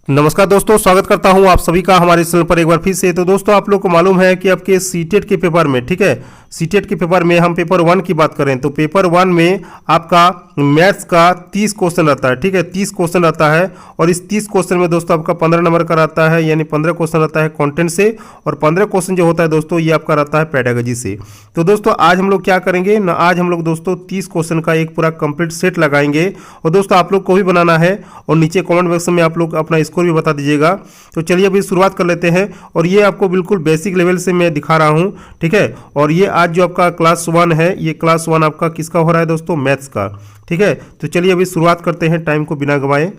नमस्कार दोस्तों, स्वागत करता हूं आप सभी का हमारे चैनल पर एक बार फिर से। तो दोस्तों, आप लोग को मालूम है कि आपके सीटेट के पेपर में, ठीक है, सीटेट के पेपर में हम पेपर 1 की बात करें तो पेपर 1 में आपका मैथ्स का 30 क्वेश्चन रहता है, ठीक है, 30 क्वेश्चन रहता है। और इस 30 क्वेश्चन में दोस्तों आपका 15 नंबर का रहता है, यानी 15 क्वेश्चन रहता है कंटेंट से, और 15 क्वेश्चन जो होता है दोस्तों ये आपका रहता है पेडागोजी से। तो दोस्तों आज हम लोग क्या करेंगे ना, आज हम लोग दोस्तों 30 क्वेश्चन का एक पूरा कंप्लीट सेट लगाएंगे। और दोस्तों आप लोग को भी बनाना है और नीचे कमेंट बॉक्स में आप लोग अपना स्कोर भी बता दीजिएगा। तो चलिए अभी शुरुआत कर लेते हैं। और ये आपको बिल्कुल बेसिक लेवल से मैं दिखा रहा हूं, ठीक है। और ये आज जो आपका क्लास 1 है, ये क्लास 1 आपका किसका हो रहा है दोस्तों, मैथ्स का, ठीक है। तो चलिए अभी शुरुआत करते हैं टाइम को बिना गंवाए।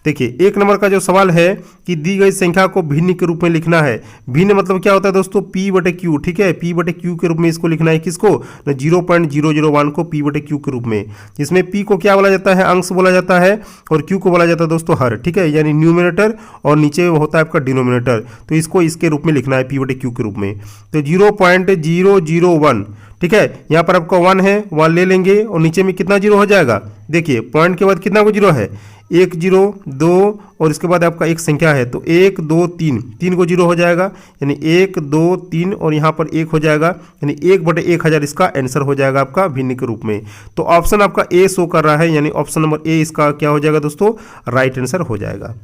देखिए 1 नंबर का जो सवाल है कि दी गई संख्या को भिन्न के रूप में लिखना है। भिन्न मतलब क्या होता है दोस्तों, p/q, ठीक है, p/q के रूप में इसको लिखना है। किसको, 0.001 को p/q के रूप में, जिसमें p को क्या बोला जाता है, अंश बोला जाता है, और q को बोला जाता है दोस्तों हर, ठीक है, यानी न्यूमिनेटर, और नीचे होता है आपका डिनोमिनेटर। तो इसको इसके रूप में लिखना है p/q के रूप में। तो 0.001, ठीक है, यहाँ पर आपका 1 है, 1 ले लेंगे और नीचे में कितना जीरो हो जाएगा। देखिए पॉइंट के बाद कितना को जीरो है, 1 0 2, और इसके बाद आपका एक संख्या है तो 1 2 3, 3 को जीरो हो जाएगा, यानी 1 2 3, और यहाँ पर 1 हो जाएगा, यानी 1/1000 इसका आंसर हो जाएगा आपका भिन्न के रूप में। तो ऑप्शन आपका ए शो कर रहा है, यानी ऑप्शन नंबर ए इसका क्या हो जाएगा दोस्तों, राइट आंसर हो जाएगा।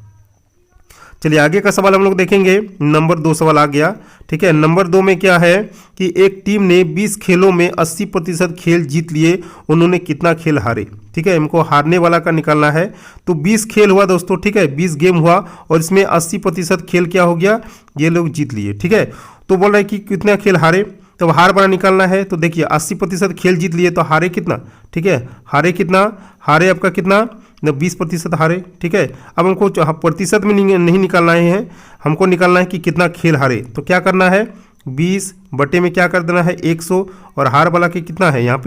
चलिए आगे का सवाल हम लोग देखेंगे। नंबर 2 सवाल आ गया, ठीक है। नंबर 2 में क्या है कि एक टीम ने 20 खेलों में 80% खेल जीत लिए, उन्होंने कितना खेल हारे, ठीक है। हमको हारने वाला का निकालना है। तो 20 खेल हुआ दोस्तों, ठीक है, 20 गेम हुआ, और इसमें 80% खेल क्या हो गया, ये लोग जीत लिए, ठीक है। तो बोल रहा है कि कितना खेल हारे, तो हार वाला निकालना है। तो देखिए 80% खेल जीत लिए तो हारे कितना, ठीक है, हारे कितना, हारे आपका कितना, 20% हारे, ठीक है। अब हमको प्रतिशत में नहीं निकालना है, हमको निकालना है कि कितना खेल हारे। तो क्या करना है, 20 बटे में क्या कर देना है 100, और हार वाला के कितना है यहाँ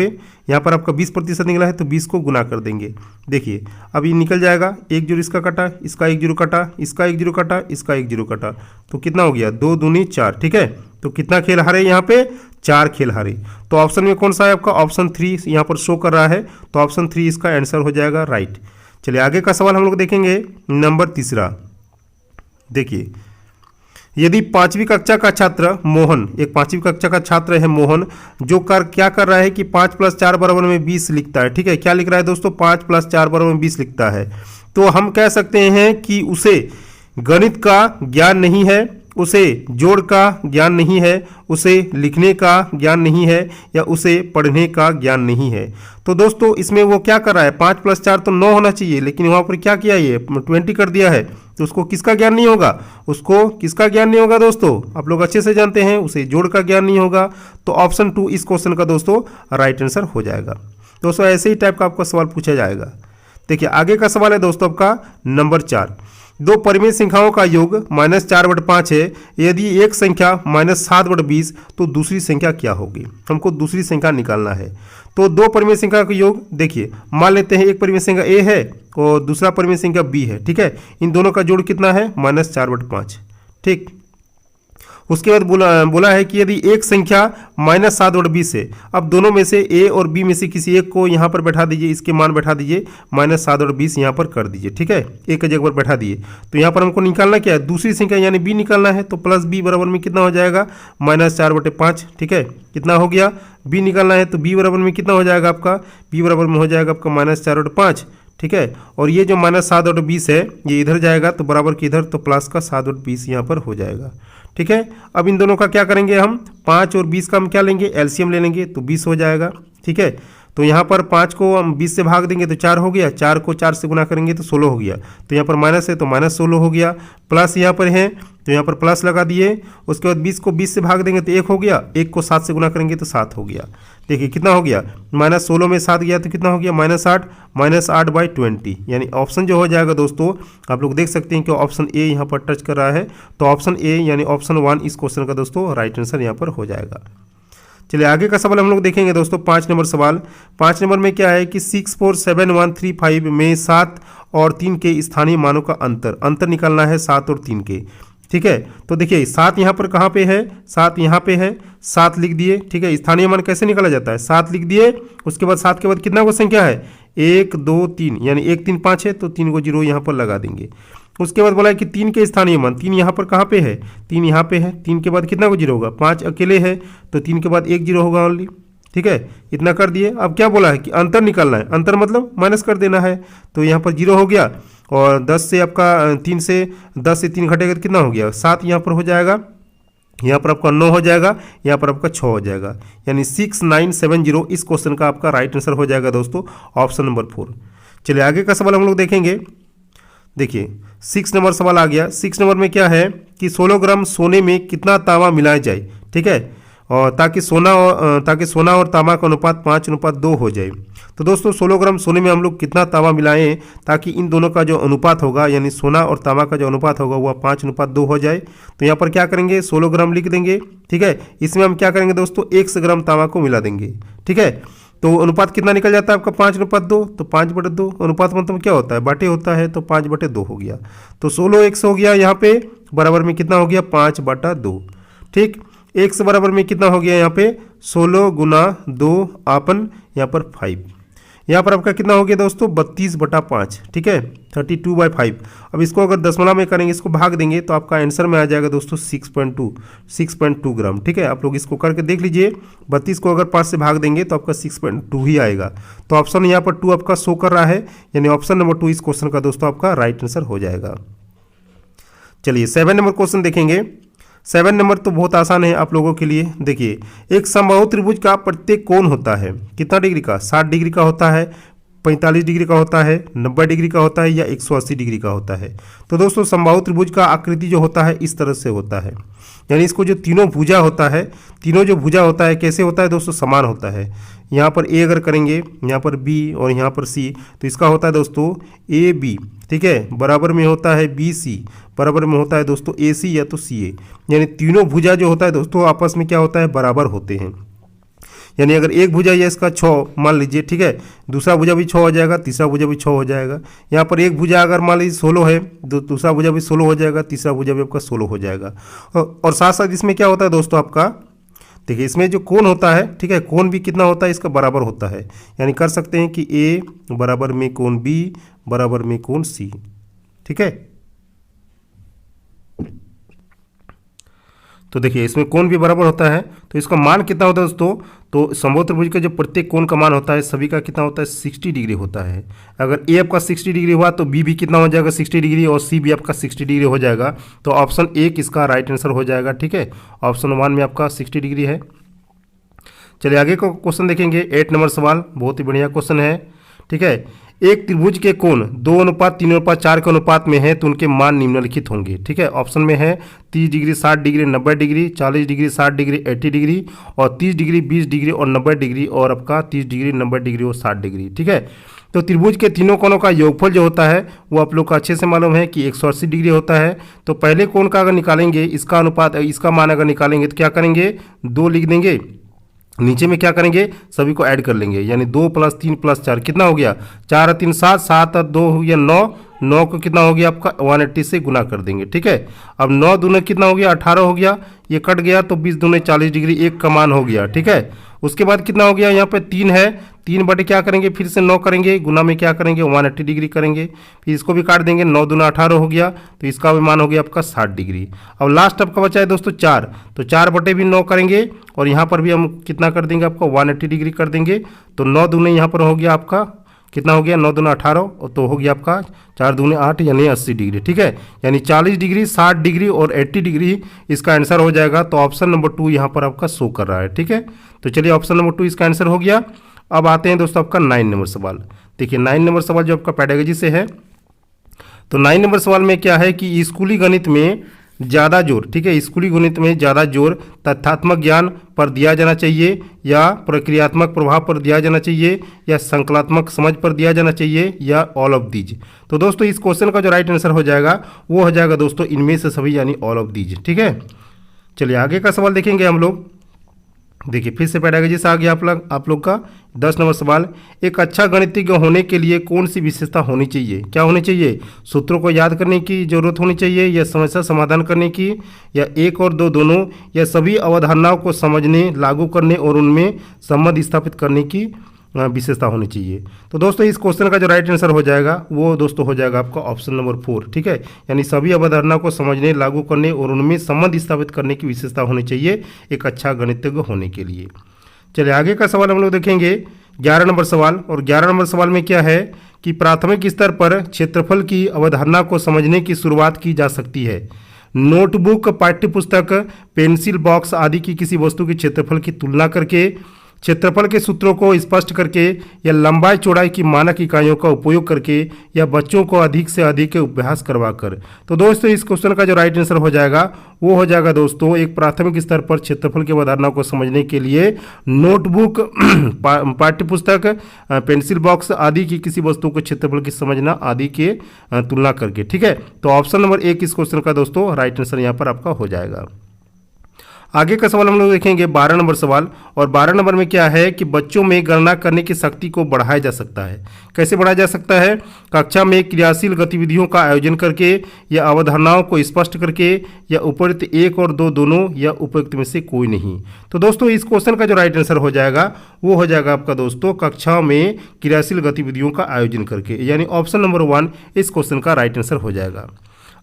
पर आपका 20% निकला है तो 20 को गुना कर देंगे। देखिए अब ये निकल जाएगा, 1 0 इसका कटा, इसका 1 0 कटा, इसका 1 0 कटा, इसका 1 0 कटा, तो कितना हो गया 2 दूनी 4, ठीक है। तो कितना खेल हारे यहाँ पे, 4 खेल हारे। तो ऑप्शन में कौन सा है आपका, ऑप्शन 3 यहाँ पर शो कर रहा है, तो ऑप्शन 3 इसका आंसर हो जाएगा राइट। चलिए आगे का सवाल हम लोग देखेंगे। नंबर 3, देखिए यदि 5वीं कक्षा का छात्र मोहन, एक 5वीं कक्षा का छात्र है मोहन, जो क्या कर रहा है कि 5 + 4 = 20 लिखता है, ठीक है। क्या लिख रहा है दोस्तों, 5 + 4 = 20 लिखता है। तो हम कह सकते हैं कि उसे गणित का ज्ञान नहीं है, उसे जोड़ का ज्ञान नहीं है, उसे लिखने का ज्ञान नहीं है, या उसे पढ़ने का ज्ञान नहीं है। तो दोस्तों इसमें वो क्या कर रहा है, 5 + 4 तो 9 होना चाहिए, लेकिन वहाँ पर क्या किया, ये 20 कर दिया है। तो उसको किसका ज्ञान नहीं होगा, उसको किसका ज्ञान नहीं होगा दोस्तों, आप लोग अच्छे से जानते हैं, उसे जोड़ का ज्ञान नहीं होगा। तो ऑप्शन 2 इस क्वेश्चन का दोस्तों राइट आंसर हो जाएगा। दोस्तों ऐसे ही टाइप का आपका सवाल पूछा जाएगा। देखिए आगे का सवाल है दोस्तों आपका नंबर 4, 2 परिमेय संख्याओं का योग -4/5 है। यदि एक संख्या -7/20 तो दूसरी संख्या क्या होगी, हमको दूसरी संख्या निकालना है। तो 2 परिमेय संख्या का योग, देखिए मान लेते हैं एक परिमेय संख्या a है और दूसरा परिमेय संख्या b है, ठीक है। इन दोनों का जोड़ कितना है, -4/5, ठीक। उसके बाद बोला है कि यदि एक संख्या -7/20 है, अब दोनों में से a और b में से किसी एक को यहाँ पर बैठा दीजिए, इसके मान बैठा दीजिए, -7/20 यहाँ पर कर दीजिए, ठीक है, एक जगह पर बैठा दिए। तो यहाँ पर हमको निकालना क्या है, दूसरी संख्या यानी b निकालना है। तो प्लस b बराबर में कितना हो जाएगा, -4/5, ठीक है। कितना हो गया, b निकालना है तो b बराबर में कितना हो जाएगा आपका, b बराबर में हो जाएगा आपका -4/5, ठीक है। और ये जो -7/20 है ये इधर जाएगा तो बराबर की इधर, तो प्लस का 7/20 यहाँ पर हो जाएगा, ठीक है। अब इन दोनों का क्या करेंगे हम, 5 और 20 का हम क्या लेंगे, एलसीएम ले लेंगे, तो 20 हो जाएगा, ठीक है। तो यहाँ पर 5 को हम 20 से भाग देंगे तो 4 हो गया, 4 को 4 से गुना करेंगे तो 16 हो गया। तो यहाँ पर माइनस है तो -16 हो गया, प्लस यहाँ पर है तो यहाँ पर प्लस लगा दिए। उसके बाद 20 को 20 से भाग देंगे तो 1 हो गया, 1 को 7 से गुना करेंगे तो 7 हो गया। देखिए कितना हो गया, -16 में 7 गया तो कितना हो गया, -8, -8/20, यानी ऑप्शन जो हो जाएगा दोस्तों, आप लोग देख सकते हैं कि ऑप्शन ए यहाँ पर टच कर रहा है। तो ऑप्शन ए यानी ऑप्शन 1 इस क्वेश्चन का दोस्तों राइट आंसर यहाँ पर हो जाएगा। चलिए आगे का सवाल हम लोग देखेंगे दोस्तों। 5 नंबर सवाल, 5 नंबर में क्या है कि 6 4 7 1 3 5 में 7 और 3 के स्थानीय मानों का अंतर निकालना है 7 और 3 के, ठीक है। तो देखिए 7 यहाँ पर कहाँ पे है, 7 यहाँ पे है, 7 लिख दिए, ठीक है। स्थानीय मान कैसे निकाला जाता है, 7 लिख दिए, उसके बाद 7 के बाद कितना को संख्या है, 1 2 3, यानी 1 3 5 है तो 3 को जीरो यहाँ पर लगा देंगे। उसके बाद बोला है कि 3 के स्थानीय मान, 3 यहाँ पर कहाँ पे है, 3 यहाँ पे है, 3 के बाद कितना को जीरो होगा, 5 अकेले है तो 3 के बाद 1 जीरो होगा ओनली। ठीक है, इतना कर दिए। अब क्या बोला है कि अंतर निकालना है, अंतर मतलब माइनस कर देना है, तो यहाँ पर जीरो हो गया और 10 से आपका 3 से 10 से 3 घटेगा तो कितना हो गया, 7 यहाँ पर हो जाएगा, यहाँ पर आपका 9 हो जाएगा, यहाँ पर आपका 6 हो जाएगा, यानी 6970 इस क्वेश्चन का आपका राइट आंसर हो जाएगा दोस्तों, ऑप्शन नंबर 4। चलिए आगे का सवाल हम लोग देखेंगे। देखिए 6 नंबर सवाल आ गया। 6 नंबर में क्या है कि 16 ग्राम सोने में कितना तांबा मिलाया जाए। ठीक है, और ताकि सोना और तांबा का अनुपात 5:2 हो जाए। तो दोस्तों 16 ग्राम सोने में हम लोग कितना तांबा मिलाएं ताकि इन दोनों का जो अनुपात होगा, यानी सोना और तांबा का जो अनुपात होगा वह 5:2 हो जाए। तो यहाँ पर क्या करेंगे, 16 ग्राम लिख देंगे। ठीक है, इसमें हम क्या करेंगे दोस्तों, 100 ग्राम तांबा को मिला देंगे। ठीक है, तो अनुपात कितना निकल जाता है आपका 5:2, तो 5/2 अनुपात मतलब क्या होता है, बाटे होता है, तो 5/2 हो गया। तो 16 100 हो गया, यहाँ पे बराबर में कितना हो गया 5/2। ठीक, 100 बराबर में कितना हो गया यहाँ पे 16 गुना 2 आपन यहाँ पर 5, यहाँ पर आपका कितना हो गया दोस्तों 32/5। ठीक है, 32/5। अब इसको अगर दशमलव में करेंगे, इसको भाग देंगे तो आपका आंसर में आ जाएगा दोस्तों 6.2 ग्राम। ठीक है, आप लोग इसको करके देख लीजिए, 32 को अगर 5 से भाग देंगे तो आपका 6.2 ही आएगा। तो ऑप्शन यहाँ पर 2 आपका शो कर रहा है, यानी ऑप्शन नंबर 2 इस क्वेश्चन का दोस्तों आपका राइट आंसर हो जाएगा। चलिए 7 नंबर क्वेश्चन देखेंगे। 7 नंबर तो बहुत आसान है आप लोगों के लिए। देखिए, एक समबाहु त्रिभुज का प्रत्येक कोण होता है कितना डिग्री का, 60 डिग्री का होता है, 45 डिग्री का होता है, 90 डिग्री का होता है या 180 डिग्री का होता है। तो दोस्तों समबाहु त्रिभुज का आकृति जो होता है इस तरह से होता है, यानी इसको जो तीनों भुजा होता है, तीनों जो भुजा होता है कैसे होता है दोस्तों, समान होता है। यहाँ पर ए अगर करेंगे, यहाँ पर बी और यहाँ पर सी, तो इसका होता है दोस्तों ए बी। ठीक है, बराबर में होता है बी सी, बराबर में होता है दोस्तों ए सी या तो सी ए, यानी तीनों भुजा जो होता है दोस्तों आपस में क्या होता है, बराबर होते हैं। यानी अगर एक भुजा या इसका 6 मान लीजिए, ठीक है, दूसरा भुजा भी 6 हो जाएगा, तीसरा भुजा भी 6 हो जाएगा। यहाँ पर एक भुजा अगर मान लीजिए 16 है, दूसरा भुजा भी 16 हो जाएगा, तीसरा भुजा भी आपका 16 हो जाएगा। और साथ साथ इसमें क्या होता है दोस्तों आपका, देखिए इसमें जो कोण होता है, ठीक है, कोण भी कितना होता है, इसका बराबर होता है। यानी कर सकते हैं कि ए बराबर में कोण बी बराबर में कोण सी। ठीक है, तो देखिए इसमें कोण भी बराबर होता है, तो इसका मान कितना होता है दोस्तों, तो समबाहु त्रिभुज का जो प्रत्येक कोण का मान होता है सभी का कितना होता है 60 डिग्री होता है। अगर ए आपका 60 डिग्री हुआ तो बी भी कितना हो जाएगा 60 डिग्री और सी भी आपका 60 डिग्री हो जाएगा। तो ऑप्शन 1 इसका राइट आंसर हो जाएगा। ठीक है, ऑप्शन 1 में आपका 60 डिग्री है। चलिए आगे का क्वेश्चन देखेंगे। 8 नंबर सवाल बहुत ही बढ़िया क्वेश्चन है। ठीक है, एक त्रिभुज के कोण 2:3:4 के अनुपात में है तो उनके मान निम्नलिखित होंगे। ठीक है, ऑप्शन में है 30 degree 60 degree 90 degree, 40 degree 60 degree 80 degree और 30 डिग्री 20 डिग्री और 90 डिग्री और आपका 30 डिग्री 90 डिग्री और 60 डिग्री। ठीक है, तो त्रिभुज के तीनों कोणों का योगफल जो होता है वो आप लोग को अच्छे से मालूम है कि 180 डिग्री होता है। तो पहले कोण का अगर निकालेंगे, इसका अनुपात इसका मान अगर निकालेंगे तो क्या करेंगे 2 लिख देंगे, नीचे में क्या करेंगे सभी को ऐड कर लेंगे, यानी 2 + 3 + 4 कितना हो गया 4 3 7 7 और 2 हो गया 9, 9 को कितना हो गया आपका 180 से गुना कर देंगे। ठीक है, अब 9 दूने कितना हो गया 18 हो गया, ये कट गया तो 20 दूने 40 डिग्री, एक का मान हो गया। ठीक है, उसके बाद कितना हो गया यहाँ पे 3 है, 3 बटे क्या करेंगे फिर से 9 करेंगे, गुना में क्या करेंगे 180 डिग्री करेंगे, फिर इसको भी काट देंगे, 9 दूना 18 हो गया तो इसका भी मान हो गया आपका 60 डिग्री। अब लास्ट आपका बचा है दोस्तों 4, तो 4 बटे भी 9 करेंगे और यहाँ पर भी हम कितना कर देंगे आपका 180 डिग्री कर देंगे। तो 9 दूने यहाँ पर हो गया आपका कितना हो गया 9 दूना 18 तो हो गया आपका 4 दूने 8 यानी 80 डिग्री। ठीक है, यानी 40 डिग्री 60 डिग्री और 80 डिग्री इसका आंसर हो जाएगा। तो ऑप्शन नंबर 2 यहाँ पर आपका शो कर रहा है। ठीक है, तो चलिए ऑप्शन नंबर 2 इसका आंसर हो गया। अब आते हैं दोस्तों आपका 9 नंबर सवाल। देखिए 9 नंबर सवाल जो आपका पेडागोजी से है, तो 9 नंबर सवाल में क्या है कि स्कूली गणित में ज़्यादा जोर, ठीक है, स्कूली गणित में ज़्यादा जोर तथ्यात्मक ज्ञान पर दिया जाना चाहिए या प्रक्रियात्मक प्रभाव पर दिया जाना चाहिए या संकलात्मक समझ पर दिया जाना चाहिए या ऑल ऑफ दीज। तो दोस्तों इस क्वेश्चन का जो राइट आंसर हो जाएगा वो हो जाएगा दोस्तों इनमें से सभी यानी ऑल ऑफ दीज। ठीक है, चलिए आगे का सवाल देखेंगे हम लोग। देखिए फिर से पेडागोजी से आ गया आप लोग का 10 नंबर सवाल। एक अच्छा गणितज्ञ होने के लिए कौन सी विशेषता होनी चाहिए, क्या होनी चाहिए, सूत्रों को याद करने की जरूरत होनी चाहिए या समस्या समाधान करने की या 1 और 2 दोनों या सभी अवधारणाओं को समझने लागू करने और उनमें संबंध स्थापित करने की विशेषता होनी चाहिए। तो दोस्तों इस क्वेश्चन का जो राइट आंसर हो जाएगा वो दोस्तों हो जाएगा आपका ऑप्शन नंबर 4, ठीक है। यानी सभी अवधारणा को समझने, लागू करने और उनमें संबंध स्थापित करने की विशेषता होनी चाहिए एक अच्छा गणितज्ञ होने के लिए। चलिए आगे का सवाल हम लोग देखेंगे 11 नंबर सवाल। और 11 नंबर सवाल में क्या है कि प्राथमिक स्तर पर क्षेत्रफल की अवधारणा को समझने की शुरुआत की जा सकती है नोटबुक, पाठ्यपुस्तक, पेंसिल बॉक्स आदि की किसी वस्तु के क्षेत्रफल की तुलना करके, क्षेत्रफल के सूत्रों को स्पष्ट करके, या लंबाई चौड़ाई की मानक इकाइयों का उपयोग करके, या बच्चों को अधिक से अधिक अभ्यास करवाकर। तो दोस्तों इस क्वेश्चन का जो राइट आंसर हो जाएगा वो हो जाएगा दोस्तों एक प्राथमिक स्तर पर क्षेत्रफल की अवधारणा को समझने के लिए नोटबुक, पाठ्यपुस्तक, पेंसिल बॉक्स आदि की किसी वस्तु को क्षेत्रफल की समझना आदि के तुलना करके, ठीक है। तो ऑप्शन नंबर 1 इस क्वेश्चन का दोस्तों राइट आंसर यहाँ पर आपका हो जाएगा। आगे का सवाल हम लोग देखेंगे 12 नंबर सवाल। और 12 नंबर में क्या है कि बच्चों में गणना करने की शक्ति को बढ़ाया जा सकता है। कैसे बढ़ाया जा सकता है? कक्षा में क्रियाशील गतिविधियों का आयोजन करके, या अवधारणाओं को स्पष्ट करके, या उपयुक्त 1 और 2 दोनों, या उपयुक्त में से कोई नहीं। तो दोस्तों इस क्वेश्चन का जो राइट आंसर हो जाएगा वो हो जाएगा आपका दोस्तों कक्षा में क्रियाशील गतिविधियों का आयोजन करके, यानी ऑप्शन नंबर 1 इस क्वेश्चन का राइट आंसर हो जाएगा।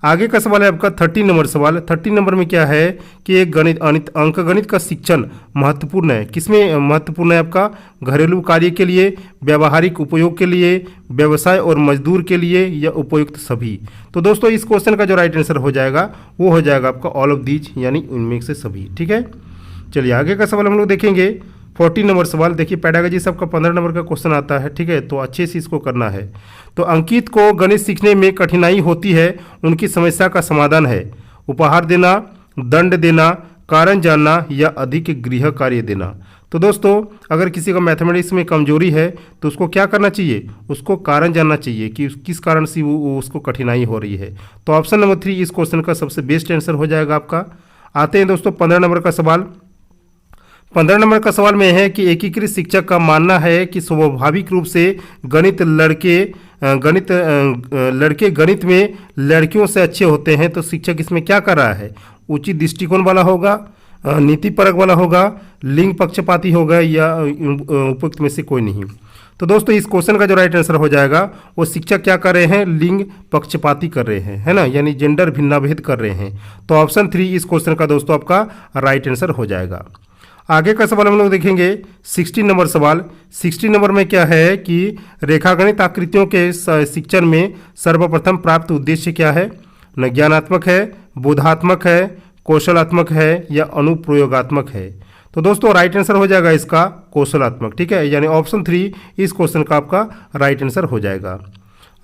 आगे का सवाल है आपका 13 नंबर सवाल। 13 नंबर में क्या है कि एक अंकगणित का शिक्षण महत्वपूर्ण है। किसमें महत्वपूर्ण है? आपका घरेलू कार्य के लिए, व्यावहारिक उपयोग के लिए, व्यवसाय और मजदूर के लिए, या उपयुक्त सभी। तो दोस्तों इस क्वेश्चन का जो राइट आंसर हो जाएगा वो हो जाएगा आपका ऑल ऑफ दीज, यानी उनमें से सभी, ठीक है। चलिए आगे का सवाल हम लोग देखेंगे 14 नंबर सवाल। देखिए पैडागोजी सबका 15 नंबर का क्वेश्चन आता है, ठीक है, तो अच्छे से इसको करना है। तो अंकित को गणित सीखने में कठिनाई होती है, उनकी समस्या का समाधान है उपहार देना, दंड देना, कारण जानना, या अधिक गृह कार्य देना। तो दोस्तों अगर किसी का मैथमेटिक्स में कमजोरी है तो उसको क्या करना चाहिए? उसको कारण जानना चाहिए कि किस कारण से वो उसको कठिनाई हो रही है। तो ऑप्शन नंबर 3 इस क्वेश्चन का सबसे बेस्ट आंसर हो जाएगा आपका। आते हैं दोस्तों 15 नंबर का सवाल। 15 नंबर का सवाल में है कि एकीकृत शिक्षक का मानना है कि स्वाभाविक रूप से लड़के गणित में लड़कियों से अच्छे होते हैं। तो शिक्षक इसमें क्या कर रहा है? उचित दृष्टिकोण वाला होगा, नीति परक वाला होगा, लिंग पक्षपाती होगा, या उपयुक्त में से कोई नहीं। तो दोस्तों इस क्वेश्चन का जो राइट आंसर हो जाएगा वो शिक्षक क्या कर रहे हैं? लिंग पक्षपाती कर रहे हैं, है ना, यानी जेंडर भिन्नाभेद कर रहे हैं। तो ऑप्शन 3 इस क्वेश्चन का दोस्तों आपका राइट आंसर हो जाएगा। आगे का सवाल हम लोग देखेंगे 16 नंबर सवाल। 16 नंबर में क्या है कि रेखागणित आकृतियों के शिक्षण में सर्वप्रथम प्राप्त उद्देश्य क्या है? न ज्ञानात्मक है, बोधात्मक है, कौशलात्मक है, या अनुप्रयोगात्मक है। तो दोस्तों राइट आंसर हो जाएगा इसका कौशलात्मक, ठीक है, यानी ऑप्शन 3 इस क्वेश्चन का आपका राइट आंसर हो जाएगा।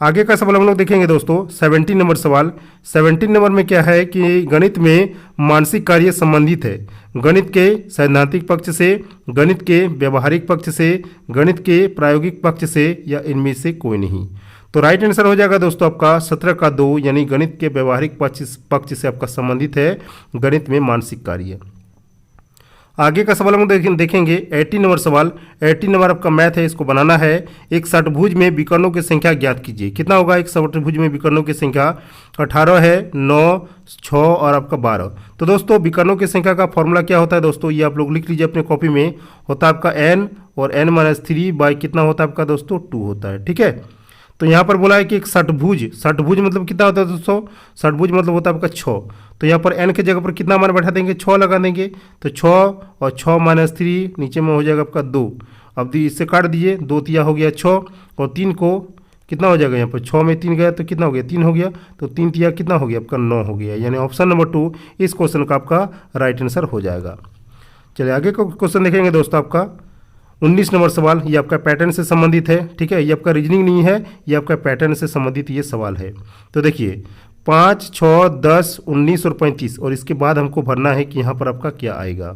आगे का सवाल हम लोग देखेंगे दोस्तों 17 नंबर सवाल। 17 नंबर में क्या है कि गणित में मानसिक कार्य संबंधित है गणित के सैद्धांतिक पक्ष से, गणित के व्यवहारिक पक्ष से, गणित के प्रायोगिक पक्ष से, या इनमें से कोई नहीं। तो राइट आंसर हो जाएगा दोस्तों आपका 17 का 2, यानी गणित के व्यवहारिक पक्ष से आपका संबंधित है गणित में मानसिक कार्य। आगे का सवाल हम देखेंगे 18 नंबर सवाल। 18 नंबर आपका मैथ है, इसको बनाना है। एक षटभुज में विकर्णों की संख्या ज्ञात कीजिए। कितना होगा एक षटभुज में विकर्णों की संख्या? 18 है, 9, 6 और आपका 12। तो दोस्तों विकर्णों की संख्या का फॉर्मूला क्या होता है दोस्तों? ये आप लोग लिख लीजिए अपने कॉपी में। होता है आपका n और n-3 बाई कितना होता है आपका दोस्तों? 2 होता है, ठीक है। तो यहाँ पर बोला है कि एक षटभुज मतलब कितना होता है दोस्तों? षटभुज मतलब होता है आपका 6। तो यहाँ पर n के जगह पर कितना मान बैठा देंगे? 6 लगा देंगे। तो 6 और 6-3 नीचे में हो जाएगा आपका 2। अब इससे काट दिए, 2 तिया हो गया 6, और 3 को कितना हो जाएगा? यहाँ पर 6 में 3 गया तो कितना हो गया? 3 हो गया। तो 3 तिया कितना हो गया आपका? 9 हो गया, यानी ऑप्शन नंबर 2 इस क्वेश्चन का आपका राइट आंसर हो जाएगा। चलिए आगे का क्वेश्चन देखेंगे दोस्तों आपका 19 नंबर सवाल। ये आपका पैटर्न से संबंधित है, ठीक है, ये आपका रीजनिंग नहीं है, ये आपका पैटर्न से संबंधित ये सवाल है। तो देखिए 5, 6, 10, 19 और 35, और इसके बाद हमको भरना है कि यहाँ पर आपका क्या आएगा।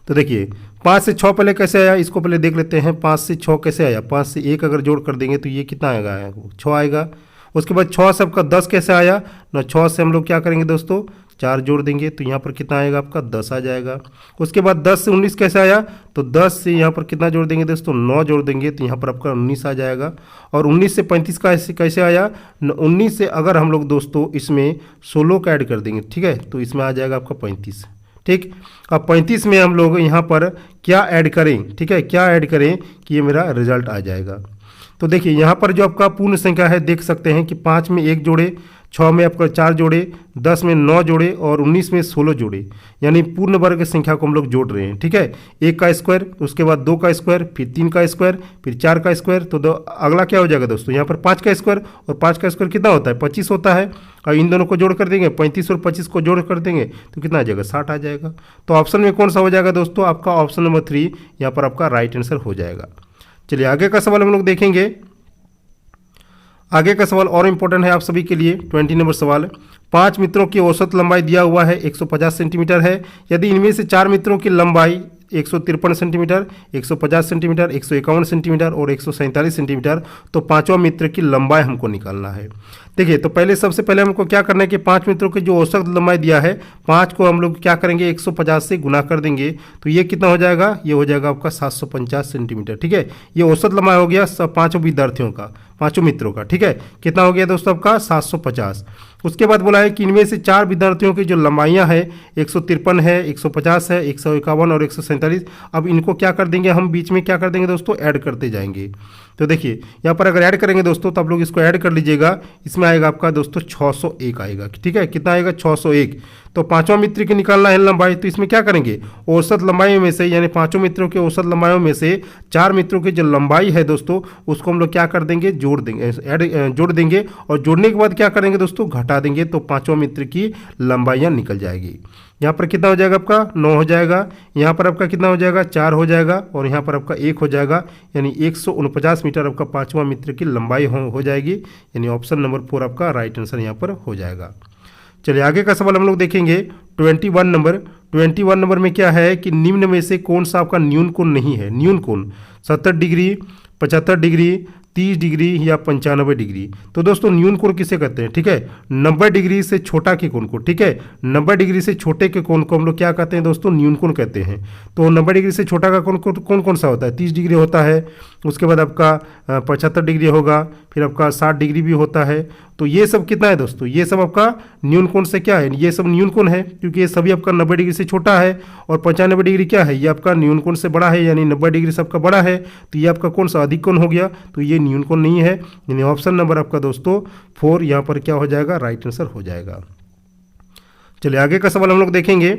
तो देखिए 5 से 6 पहले कैसे आया, इसको पहले देख लेते हैं। 5 से 6 कैसे आया? 5 से 1 अगर जोड़ कर देंगे तो ये कितना आएगा? 6 आएगा। उसके बाद 6 से आपका 10 कैसे आया ना? 6 से हम लोग क्या करेंगे दोस्तों? 4 जोड़ देंगे तो यहाँ पर कितना आएगा आपका? 10 आ जाएगा। उसके बाद 10 से 19 कैसे आया? तो 10 से यहाँ पर कितना जोड़ देंगे दोस्तों? 9 जोड़ देंगे तो यहाँ पर आपका 19 आ जाएगा। और 19 से 35 का कैसे आया? 19 से अगर हम लोग दोस्तों इसमें 16 का ऐड कर देंगे, ठीक है, तो इसमें आ जाएगा आपका 35, ठीक। अब 35 में हम लोग यहाँ पर क्या ऐड करें, ठीक है, क्या ऐड करें कि ये मेरा रिजल्ट आ जाएगा। तो देखिए यहाँ पर जो आपका पूर्ण संख्या है देख सकते हैं कि 5 में 1 जोड़े, 6 में आपका 4 जोड़े, 10 में 9 जोड़े और 19 में 16 जोड़े, यानी पूर्ण वर्ग संख्या को हम लोग जोड़ रहे हैं। ठीक है, 1 का स्क्वायर, उसके बाद 2 का स्क्वायर, फिर 3 का स्क्वायर, फिर 4 का स्क्वायर। तो अगला क्या हो जाएगा दोस्तों, यहाँ पर 5 का स्क्वायर, और 5 का स्क्वायर कितना होता है, 25 होता है। और इन दोनों को जोड़ कर देंगे, 35 और 25 को जोड़ कर देंगे तो कितना आ जाएगा, 60 आ जाएगा। तो ऑप्शन में कौन सा हो जाएगा दोस्तों, आपका ऑप्शन नंबर 3 यहाँ पर आपका राइट आंसर हो जाएगा। चलिए आगे का सवाल हम लोग देखेंगे। आगे का सवाल और इम्पोर्टेंट है आप सभी के लिए। 20 नंबर सवाल, 5 मित्रों की औसत लंबाई दिया हुआ है 150 सेंटीमीटर है। यदि इनमें से 4 मित्रों की लंबाई 153 सेंटीमीटर, 150 सेंटीमीटर, 151 सेंटीमीटर और 147 सेंटीमीटर, तो पांचवा मित्र की लंबाई हमको निकालना है। देखिए, तो पहले सबसे पहले हमको क्या करना है कि 5 मित्रों की जो औसत लंबाई दिया है, 5 को हम लोग क्या करेंगे 150 से गुना कर देंगे, तो ये कितना हो जाएगा, ये हो जाएगा आपका 750 सेंटीमीटर। ठीक है, ये औसत लंबाई हो गया सब पाँचों विद्यार्थियों का, पाँचों मित्रों का। ठीक है, कितना हो गया दोस्तों आपका 750। उसके बाद बोला है कि इनमें से 4 विद्यार्थियों की जो लंबाइयाँ है 153 है, 150 है, 151 और 147। अब इनको क्या कर देंगे, हम बीच में क्या कर देंगे दोस्तों, ऐड करते जाएंगे। तो देखिए यहाँ पर अगर ऐड करेंगे दोस्तों तो आप लोग इसको ऐड कर लीजिएगा, इसमें आएगा आपका दोस्तों 601 आएगा। ठीक है, कितना आएगा 601। तो पांचवा मित्र की निकालना है लंबाई, तो इसमें क्या करेंगे, औसत लंबाई में से यानी पांचों मित्रों के औसत लंबाइयों में से 4 मित्रों की जो लंबाई है दोस्तों उसको हम लोग क्या कर देंगे, जोड़ देंगे, जोड़ देंगे। और जोड़ने के बाद क्या करेंगे दोस्तों, घटा देंगे, तो पांचवा मित्र की लंबाइयाँ निकल जाएगी। यहाँ पर कितना हो जाएगा आपका 9 हो जाएगा, यहाँ पर आपका कितना हो जाएगा 4 हो जाएगा, और यहाँ पर आपका 1 हो जाएगा, यानी 149 मीटर आपका पांचवा मित्र की लंबाई हो जाएगी। यानी ऑप्शन नंबर 4 आपका राइट आंसर यहाँ पर हो जाएगा। चलिए आगे का सवाल हम लोग देखेंगे। 21 नंबर में क्या है कि निम्न में से कौन सा आपका न्यून कोण नहीं है। न्यून कोण 70 डिग्री, 75 डिग्री, 30 डिग्री या 95 डिग्री। तो दोस्तों न्यून कोण किसे कहते हैं, ठीक है, 90 डिग्री से छोटा के कोण को। ठीक है, 90 डिग्री से छोटे के कोण को हम लोग क्या कहते हैं दोस्तों, न्यून कोण कहते हैं। तो 90 डिग्री से छोटा का कोण कौन सा होता है, 30 डिग्री होता है। उसके बाद आपका 75 डिग्री होगा, फिर आपका 60 डिग्री भी होता है। तो ये सब कितना है दोस्तों, ये सब आपका न्यून कोण से क्या है, ये सब न्यून कोण है, क्योंकि ये सभी आपका 90 डिग्री से छोटा है। और 95 डिग्री क्या है, ये आपका न्यून कोण से बड़ा है, यानी 90 डिग्री से आपका बड़ा है। तो ये आपका कौन सा अधिक कोण हो गया, तो ये न्यून कोण नहीं है। यानी ऑप्शन नंबर आपका दोस्तों 4 यहाँ पर क्या हो जाएगा, राइट आंसर हो जाएगा। चलिए आगे का सवाल हम लोग देखेंगे।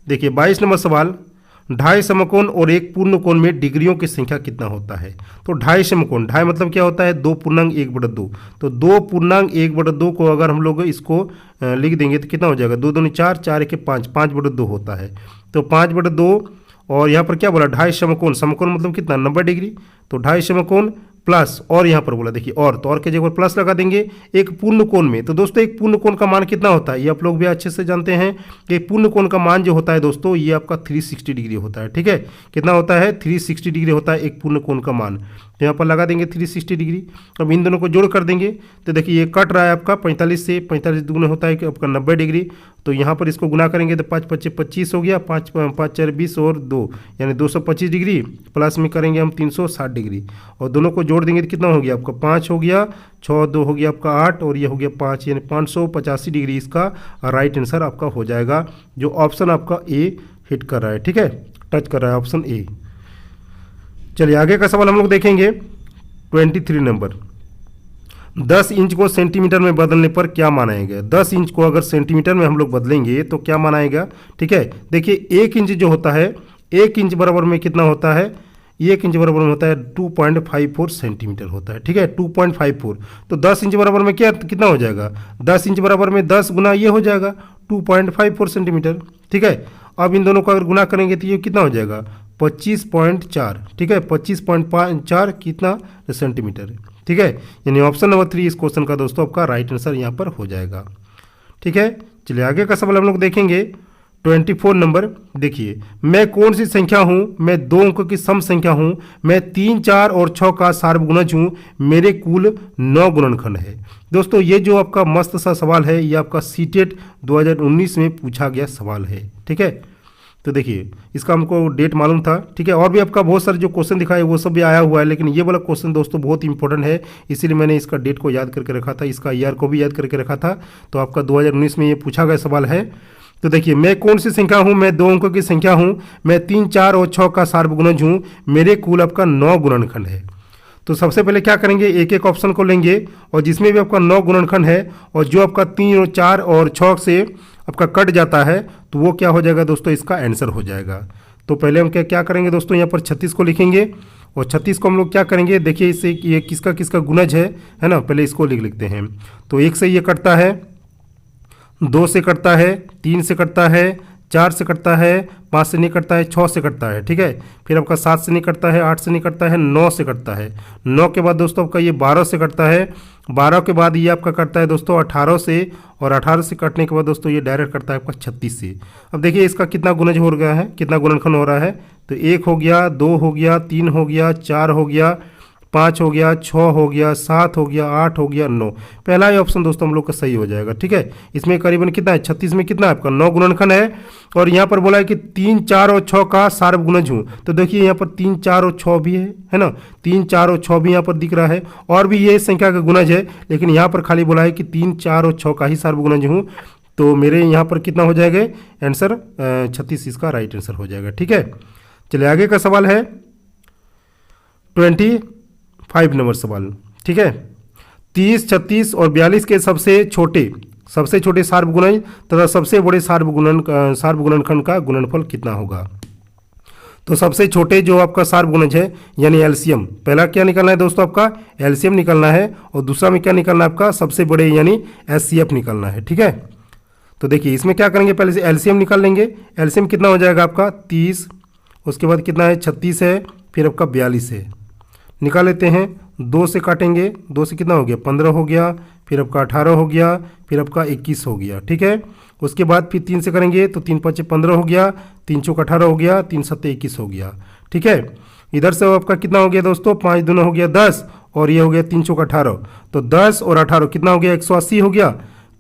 देखिए 22 नंबर सवाल, 2.5 समकोण और एक पूर्ण कोण में डिग्रियों की संख्या कितना होता है। तो 2.5 समकोण, 2.5 मतलब क्या होता है, 2.1/2। तो 2.1/2 को अगर हम लोग इसको लिख देंगे तो कितना हो जाएगा, 2 दूनी 4, 4 के 5, 5/2 होता है। तो 5/2, और यहाँ पर क्या बोला 2.5 समकोण, समकोण मतलब कितना 90 डिग्री। तो 2.5 समकोण प्लस, और यहाँ पर बोला देखिए और के जगह पर प्लस लगा देंगे एक पूर्ण कोण में। तो दोस्तों एक पूर्ण कोण का मान कितना होता है, ये आप लोग भी अच्छे से जानते हैं कि पूर्ण कोण का मान जो होता है दोस्तों ये आपका 360 डिग्री होता है। ठीक है, कितना होता है 360 डिग्री होता है एक पूर्ण कोण का मान। तो यहाँ पर लगा देंगे 360 डिग्री। अब इन दोनों को जोड़ कर देंगे तो देखिए ये कट रहा है आपका 45 से, 45 दुगुना होता है कि आपका 90 डिग्री। तो यहाँ पर इसको गुना करेंगे तो 5 5 25 हो गया, 5 5 4 20 और 2 यानी 225 डिग्री, प्लस में करेंगे हम 360 डिग्री, और दोनों को जोड़ देंगे तो कितना हो गया आपका 5 हो गया, 6 2 हो गया आपका 8, और ये हो गया 5, यानी 585 डिग्री इसका राइट आंसर आपका हो जाएगा, जो ऑप्शन आपका ए हिट कर रहा है। ठीक है, टच कर रहा है ऑप्शन ए। चलिए आगे का सवाल हम लोग देखेंगे। 23 नंबर, 10 इंच को सेंटीमीटर में बदलने पर क्या मानाएगा। 10 इंच को अगर सेंटीमीटर में हम लोग बदलेंगे तो क्या मानाएगा। ठीक है, देखिए 1 इंच जो होता है, 1 इंच बराबर में कितना होता है, 1 इंच बराबर में होता है 2.54 सेंटीमीटर होता है। ठीक है, 2.54। तो 10 इंच बराबर में क्या कितना हो जाएगा, 10 इंच बराबर में 10 गुना ये हो जाएगा 2.54 सेंटीमीटर। ठीक है, अब इन दोनों को अगर गुना करेंगे तो ये कितना हो जाएगा 25.4। ठीक है, 25.4 कितना सेंटीमीटर। ठीक है, यानी ऑप्शन नंबर 3 इस क्वेश्चन का दोस्तों आपका राइट आंसर यहाँ पर हो जाएगा। ठीक है, चलिए आगे का सवाल हम लोग देखेंगे। 24 नंबर, देखिए मैं कौन सी संख्या हूँ, मैं 2 अंकों की सम संख्या हूँ, मैं 3 4 और 6 का सार्वगुणज हूँ, मेरे कुल 9 गुणनखंड है। दोस्तों ये जो आपका मस्त सा सवाल है ये आपका सीटेट 2019 में पूछा गया सवाल है। ठीक है, तो देखिए इसका हमको डेट मालूम था। ठीक है, और भी आपका बहुत सारे जो क्वेश्चन दिखाए वो सब भी आया हुआ है, लेकिन ये वाला क्वेश्चन दोस्तों बहुत इंपॉर्टेंट है, इसीलिए मैंने इसका डेट को याद करके रखा था, इसका ईयर को भी याद करके रखा था। तो आपका 2019 में ये पूछा गया सवाल है। तो देखिए मैं कौन सी संख्या हूं, मैं 2 अंकों की संख्या हूं, मैं 3, 4 और 6 का सार्वगुणज हूं, मेरे कुल आपका 9 गुणनखंड है। तो सबसे पहले क्या करेंगे, एक एक ऑप्शन को लेंगे और जिसमें भी आपका 9 गुणनखंड है और जो आपका 3 और 4 और 6 से आपका कट जाता है तो वो क्या हो जाएगा दोस्तों, इसका आंसर हो जाएगा। तो पहले हम क्या करेंगे दोस्तों, यहाँ पर 36 को लिखेंगे और 36 को हम लोग क्या करेंगे, देखिए इससे ये किसका किसका गुणज है ना, पहले इसको लिख लेते हैं। तो 1 से ये कटता है, 2 से कटता है, 3 से कटता है, 4 से कटता है, 5 से नहीं कटता है, 6 से कटता है, ठीक है। फिर आपका 7 से नहीं कटता है, 8 से नहीं कटता है, 9 से कटता है, 9 के बाद दोस्तों आपका ये 12 से कटता है, 12 के बाद ये आपका कटता है दोस्तों 18 से, और 18 से कटने के बाद दोस्तों ये डायरेक्ट कटता है आपका 36 से। अब देखिए इसका कितना गुणज हो गया है, कितना गुणनखंड हो रहा है, तो 1 हो गया, 2 हो गया, 3 हो गया, 4 हो गया, 5 हो गया, 6 हो गया, 7 हो गया, 8 हो गया, 9। पहला ही ऑप्शन दोस्तों हम लोग का सही हो जाएगा, ठीक है। इसमें करीबन कितना है, 36 में कितना है आपका 9 गुणनखंड है, और यहाँ पर बोला है कि 3, 4 और 6 का सार्वगुणज हूँ। तो देखिए यहाँ पर 3, 4 और 6 भी है ना, 3, 4 और 6 भी यहाँ पर दिख रहा है, और भी ये संख्या का गुणज है, लेकिन यहाँ पर खाली बोला है कि 3, 4 और 6 का ही सार्वगुणज हूँ। तो मेरे यहाँ पर कितना हो जाएगा आंसर, 36 इसका राइट आंसर हो जाएगा, ठीक है। चलिए आगे का सवाल है 25 नंबर सवाल, ठीक है। 30, 36 और 42 के सबसे छोटे सार्वगुणज तथा सबसे बड़े सार्वगुणनखंड का गुणनफल कितना होगा। तो सबसे छोटे जो आपका सार्वगुणज है यानी एलसीएम, पहला क्या निकालना है दोस्तों, आपका एलसीएम निकालना है, और दूसरा में क्या निकालना है आपका सबसे बड़े यानी एचसीएफ निकालना है, ठीक है। तो देखिए इसमें क्या करेंगे, पहले से एलसीएम निकाल लेंगे। एलसीएम कितना हो जाएगा आपका 30, उसके बाद कितना है 36 है, फिर आपका 42 है, निकाल लेते हैं। 2 से काटेंगे, 2 से कितना हो गया 15 हो गया, फिर आपका 18 हो गया, फिर आपका 21 हो गया, ठीक है। उसके बाद फिर 3 से करेंगे तो 3 5 15 हो गया, 3 चौक 18 हो गया, 3 7 21 हो गया, ठीक है। इधर से आपका कितना हो गया दोस्तों, 5 दूना हो गया 10, और ये हो गया 3 चौक 18, तो 10 और 18 कितना हो गया 180 हो गया।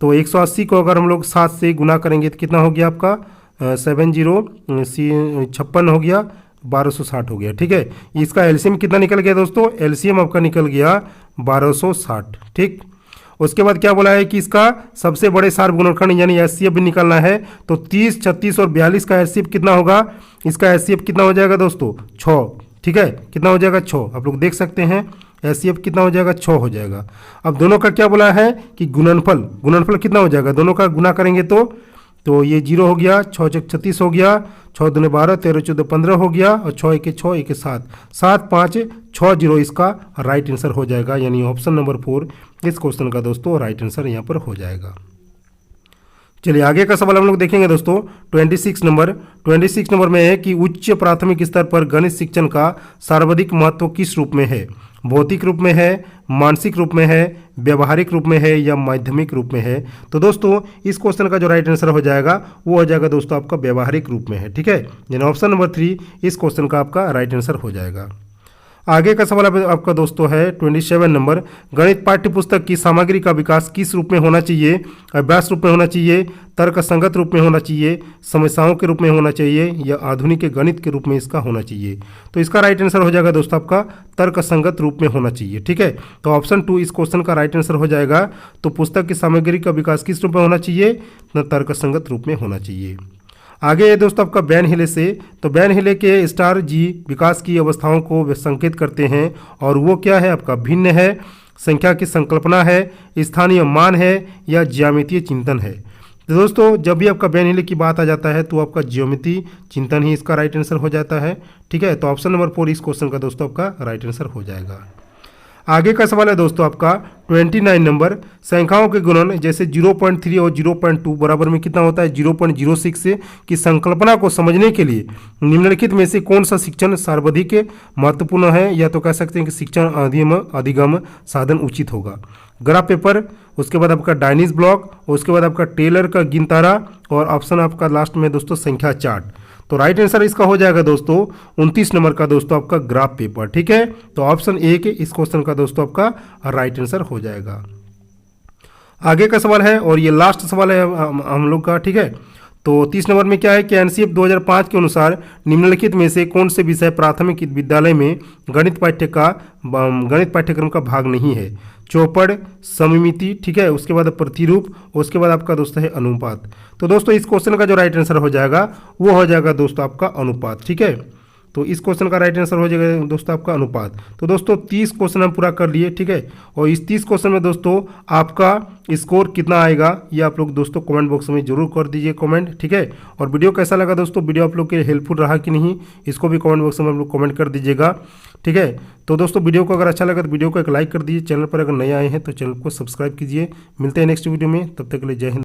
तो 180 को अगर हम लोग 7 से गुना करेंगे तो कितना हो गया आपका 56 हो गया, 1260 हो गया, ठीक है। इसका एलसीएम कितना निकल गया दोस्तों, एलसीएम आपका निकल गया 1260, ठीक। उसके बाद क्या बोला है कि इसका सबसे बड़े सार्वगुणनखंड यानी एचसीएफ भी निकालना है। तो 30, 36 और 42 का एचसीएफ कितना होगा, इसका एचसीएफ कितना हो जाएगा दोस्तों 6, ठीक है। कितना हो जाएगा 6, आप लोग देख सकते हैं एचसीएफ कितना हो जाएगा 6 हो जाएगा। अब दोनों का क्या बोला है कि गुणनफल कितना हो जाएगा, दोनों का गुना करेंगे तो ये 0 हो गया, 6 चौक 36 हो गया, 6 दूने 12, 13 14 15 हो गया, और 6 1 6 1 7 7 5 6 0 इसका राइट आंसर हो जाएगा, यानी ऑप्शन नंबर 4 इस क्वेश्चन का दोस्तों राइट आंसर यहाँ पर हो जाएगा। चलिए आगे का सवाल हम लोग देखेंगे दोस्तों 26 नंबर में है कि उच्च प्राथमिक स्तर पर गणित शिक्षण का सर्वाधिक महत्व किस रूप में है, भौतिक रूप में है, मानसिक रूप में है, व्यवहारिक रूप में है, या माध्यमिक रूप में है। तो दोस्तों इस क्वेश्चन का जो राइट आंसर हो जाएगा वो हो जाएगा दोस्तों आपका व्यवहारिक रूप में है, ठीक है। यानी ऑप्शन नंबर 3 इस क्वेश्चन का आपका राइट आंसर हो जाएगा। आगे का सवाल आपका दोस्तों है 27 नंबर, गणित पाठ्य पुस्तक की सामग्री का विकास किस रूप में होना चाहिए, अभ्यास रूप में होना चाहिए, तर्क संगत रूप में होना चाहिए, समस्याओं के रूप में होना चाहिए, या आधुनिक गणित के रूप में इसका होना चाहिए। तो इसका राइट आंसर हो जाएगा दोस्तों आपका तर्क संगत रूप में होना चाहिए, ठीक है। तो ऑप्शन 2 इस क्वेश्चन का राइट आंसर हो जाएगा। तो पुस्तक की सामग्री का विकास किस रूप में होना चाहिए, न तर्क संगत रूप में होना चाहिए। आगे है दोस्तों आपका बैन हिले से, तो बैन हिले के स्टार जी विकास की अवस्थाओं को संकेत करते हैं, और वो क्या है आपका भिन्न है, संख्या की संकल्पना है, स्थानीय मान है, या ज्यामितीय चिंतन है। तो दोस्तों जब भी आपका बैन हिले की बात आ जाता है तो आपका ज्यामितीय चिंतन ही इसका राइट आंसर हो जाता है, ठीक है। तो ऑप्शन नंबर 4 इस क्वेश्चन का दोस्तों आपका राइट आंसर हो जाएगा। आगे का सवाल है दोस्तों आपका 29 नंबर, संख्याओं के गुणन जैसे 0.3 और 0.2 बराबर में कितना होता है 0.06 की संकल्पना को समझने के लिए निम्नलिखित में से कौन सा शिक्षण सर्वाधिक महत्वपूर्ण है, या तो कह सकते हैं कि शिक्षण अधिगम साधन उचित होगा। ग्राफ पेपर, उसके बाद आपका डायनीज ब्लॉक, उसके बाद आपका टेलर का गिनतारा, और ऑप्शन आपका लास्ट में दोस्तों संख्या चार्ट। तो राइट आंसर इसका हो जाएगा दोस्तों 29 नंबर का दोस्तों आपका ग्राफ पेपर, ठीक है। तो ऑप्शन 1 इस क्वेश्चन का दोस्तों आपका राइट आंसर हो जाएगा। आगे का सवाल है और ये लास्ट सवाल है हम लोग का, ठीक है। तो 30 नंबर में क्या है कि एनसीएफ 2005 के अनुसार निम्नलिखित में से कौन से विषय प्राथमिक विद्यालय में गणित पाठ्यक्रम का भाग नहीं है। चौपड़, सममिति, ठीक है, उसके बाद प्रतिरूप, उसके बाद आपका दोस्तों है अनुपात। तो दोस्तों इस क्वेश्चन का जो राइट आंसर हो जाएगा वो हो जाएगा दोस्तों आपका अनुपात, ठीक है। तो इस क्वेश्चन का राइट आंसर हो जाएगा दोस्तों आपका अनुपात। तो दोस्तों 30 क्वेश्चन हम पूरा कर लिए, ठीक है। और इस 30 क्वेश्चन में दोस्तों आपका स्कोर कितना आएगा ये आप लोग दोस्तों कमेंट बॉक्स में जरूर कर दीजिए कमेंट, ठीक है। और वीडियो कैसा लगा दोस्तों, वीडियो आप लोग के हेल्पफुल रहा कि नहीं, इसको भी कमेंट बॉक्स में आप लोग कमेंट कर दीजिएगा, ठीक है। तो दोस्तों वीडियो को अगर अच्छा लगा तो वीडियो को एक लाइक कर दीजिए, चैनल पर अगर नए आए हैं तो चैनल को सब्सक्राइब कीजिए। मिलते हैं नेक्स्ट वीडियो में, तब तक के लिए जय हिंद।